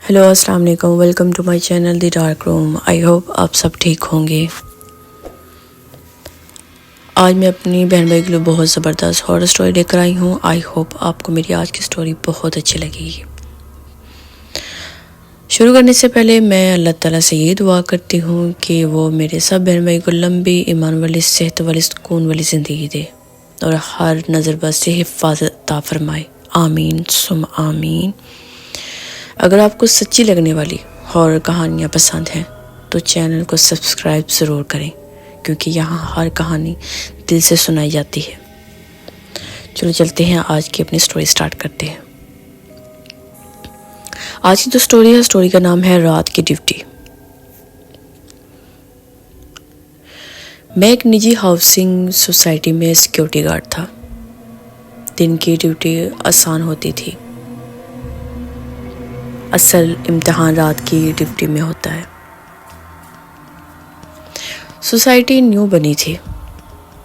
Hello السلام علیکم، welcome to my channel the dark room. I hope آپ سب ٹھیک ہوں گے۔ آج میں اپنی بہن بھائی کے لیے بہت زبردست ہارر سٹوری لے کر آئی ہوں۔ آئی ہوپ آپ کو میری آج کی سٹوری بہت اچھی لگے گی۔ شروع کرنے سے پہلے میں اللہ تعالیٰ سے یہ دعا کرتی ہوں کہ وہ میرے سب بہن بھائی کو لمبی ایمان والی، صحت والی، سکون والی زندگی دے اور ہر نظر بد سے حفاظت عطا فرمائے۔ آمین ثم آمین۔ اگر آپ کو سچی لگنے والی ہارر کہانیاں پسند ہیں تو چینل کو سبسکرائب ضرور کریں، کیونکہ یہاں ہر کہانی دل سے سنائی جاتی ہے۔ چلو چلتے ہیں، آج کی اپنی سٹوری سٹارٹ کرتے ہیں۔ آج کی جو سٹوری ہے، سٹوری کا نام ہے رات کی ڈیوٹی۔ میں ایک نجی ہاؤسنگ سوسائٹی میں سیکیورٹی گارڈ تھا۔ دن کی ڈیوٹی آسان ہوتی تھی، اصل امتحان رات کی ڈیوٹی میں ہوتا ہے۔ سوسائٹی نیو بنی تھی،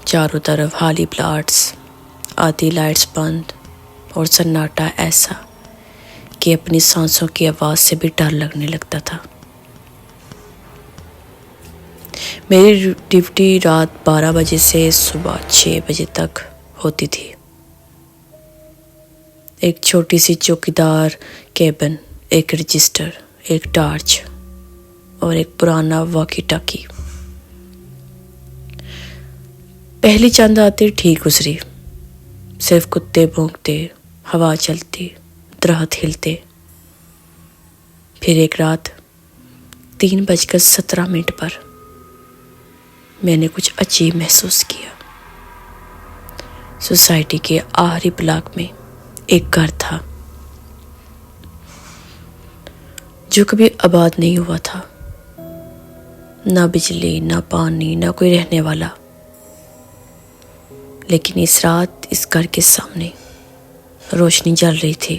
چاروں طرف خالی پلاٹس، آدھی لائٹس بند اور سناٹا ایسا کہ اپنی سانسوں کی آواز سے بھی ڈر لگنے لگتا تھا۔ میری ڈیوٹی رات 12 بجے سے صبح 6 بجے تک ہوتی تھی۔ ایک چھوٹی سی چوکیدار کیبن، ایک رجسٹر، ایک ٹارچ اور ایک پرانا واکی ٹاکی۔ پہلی چند راتیں ٹھیک گزری، صرف کتے بھونکتے، ہوا چلتی، درخت ہلتے۔ پھر ایک رات 3:17 پر میں نے کچھ عجیب محسوس کیا۔ سوسائٹی کے آخری بلاک میں ایک گھر تھا جو کبھی آباد نہیں ہوا تھا، نہ بجلی، نہ پانی، نہ کوئی رہنے والا۔ لیکن اس رات اس گھر کے سامنے روشنی جل رہی تھی۔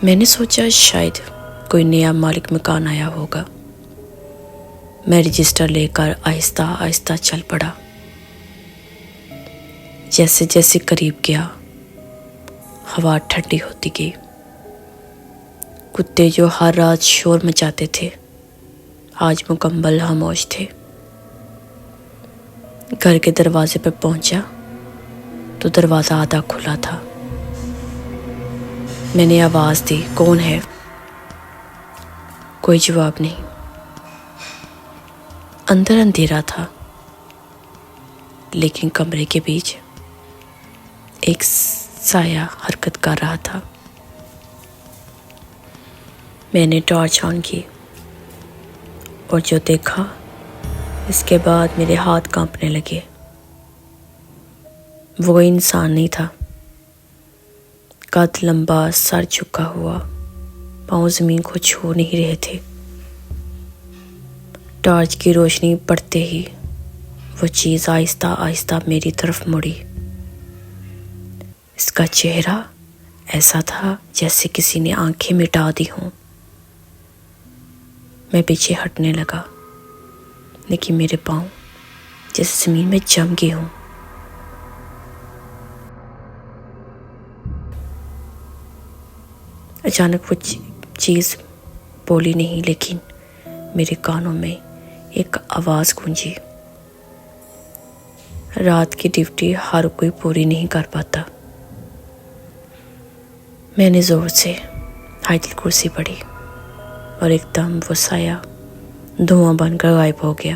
میں نے سوچا شاید کوئی نیا مالک مکان آیا ہوگا۔ میں رجسٹر لے کر آہستہ آہستہ چل پڑا۔ جیسے جیسے قریب گیا، ہوا ٹھنڈی ہوتی گئی۔ کتے جو ہر رات شور مچاتے تھے آج مکمل خاموش تھے۔ گھر کے دروازے پر پہنچا تو دروازہ آدھا کھلا تھا۔ میں نے آواز دی، کون ہے؟ کوئی جواب نہیں۔ اندر اندھیرا تھا، لیکن کمرے کے بیچ ایک سایہ حرکت کر رہا تھا۔ میں نے ٹارچ آن کی اور جو دیکھا اس کے بعد میرے ہاتھ کانپنے لگے۔ وہ کوئی انسان نہیں تھا، قد لمبا، سر جھکا ہوا، پاؤں زمین کو چھو نہیں رہے تھے۔ ٹارچ کی روشنی پڑتے ہی وہ چیز آہستہ آہستہ میری طرف مڑی۔ اس کا چہرہ ایسا تھا جیسے کسی نے آنکھیں مٹا دی ہوں۔ میں پیچھے ہٹنے لگا، لیکن میرے پاؤں جیسے زمین میں جم گئے ہوں۔ اچانک وہ چیز بولی نہیں، لیکن میرے کانوں میں ایک آواز گونجی، رات کی ڈیوٹی ہر کوئی پوری نہیں کر پاتا۔ میں نے زور سے آیت الکرسی پڑھی اور ایک دم وہ سایہ دھواں بن کر غائب ہو گیا۔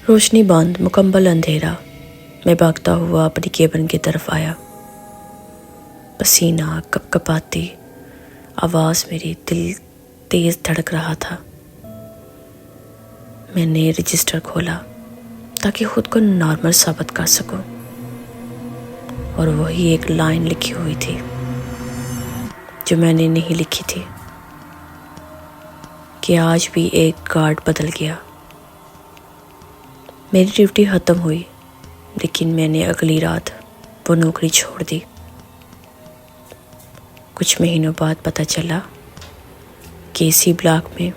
روشنی بند، مکمل اندھیرا۔ میں بھاگتا ہوا اپنی کیبن کی طرف آیا۔ پسینہ کپ کپاتی، آواز میری دل تیز دھڑک رہا تھا۔ میں نے رجسٹر کھولا تاکہ خود کو نارمل ثابت کر سکوں، اور وہی ایک لائن لکھی ہوئی تھی جو میں نے نہیں لکھی تھی، کہ آج بھی ایک گارڈ بدل گیا۔ میری ڈیوٹی ختم ہوئی، لیکن میں نے اگلی رات وہ نوکری چھوڑ دی۔ کچھ مہینوں بعد پتہ چلا کہ اسی بلاک میں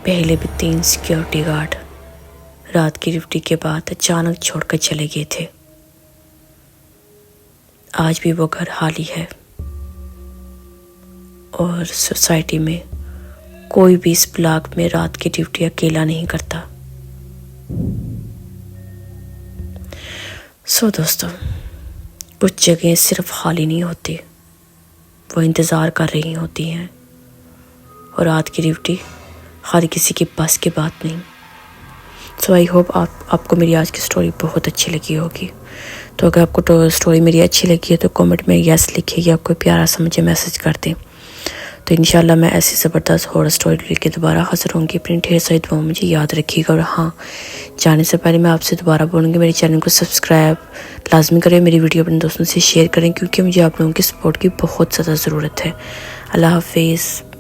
پہلے بھی 3 سیکیورٹی گارڈ رات کی ڈیوٹی کے بعد اچانک چھوڑ کر چلے گئے تھے۔ آج بھی وہ گھر خالی ہے، اور سوسائٹی میں کوئی بھی اس بلاک میں رات کی ڈیوٹی اکیلا نہیں کرتا. دوستو، کچھ جگہیں صرف خالی نہیں ہوتی، وہ انتظار کر رہی ہوتی ہیں، اور رات کی ڈیوٹی ہر کسی کی بس کی بات نہیں. آئی ہوپ آپ کو میری آج کی سٹوری بہت اچھی لگی ہوگی. تو اگر آپ کو سٹوری میری اچھی لگی ہے تو کمنٹ میں یس لکھیے یا کوئی پیارا سا مجھے میسج کر دیں. تو انشاءاللہ میں ایسی زبردست ہارر سٹوری لے کے دوبارہ حاضر ہوں گی. اپنی ڈھیر ساری دعاؤں مجھے یاد رکھیے گا. اور ہاں، جانے سے پہلے میں آپ سے دوبارہ بولوں گی میرے چینل کو سبسکرائب لازمی کریں، میری ویڈیو اپنے دوستوں سے شیئر کریں، کیونکہ مجھے آپ لوگوں کی سپورٹ کی بہت زیادہ ضرورت ہے. اللہ حافظ.